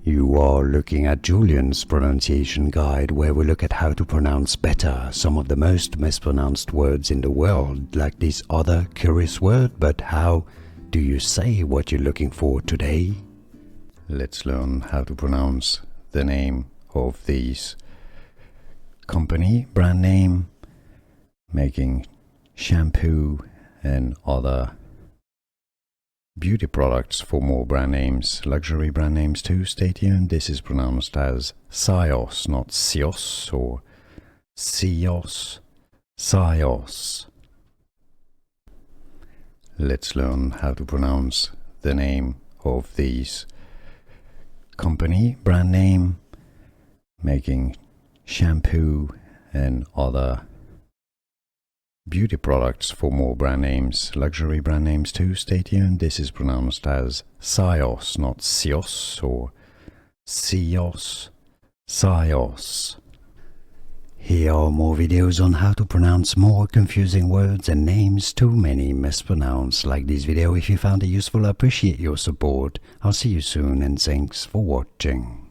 You are looking at Julian's pronunciation guide, where we look at how to pronounce better some of the most mispronounced words in the world, like this other curious word. But how do you say what you're looking for today? Let's learn how to pronounce the name of these company, brand name, making shampoo and other beauty products. For more brand names, luxury brand names too, stay tuned. This is pronounced as Syoss, not Syoss or Syoss, Syoss. Let's learn how to pronounce the name of these company, brand name, making shampoo and other beauty products. For more brand names, luxury brand names too, stay tuned. This is pronounced as Syoss, not Syoss or Syoss, Syoss. Here are more videos on how to pronounce more confusing words and names too many mispronounced. Like this video if you found it useful. I appreciate your support. I'll see you soon and thanks for watching.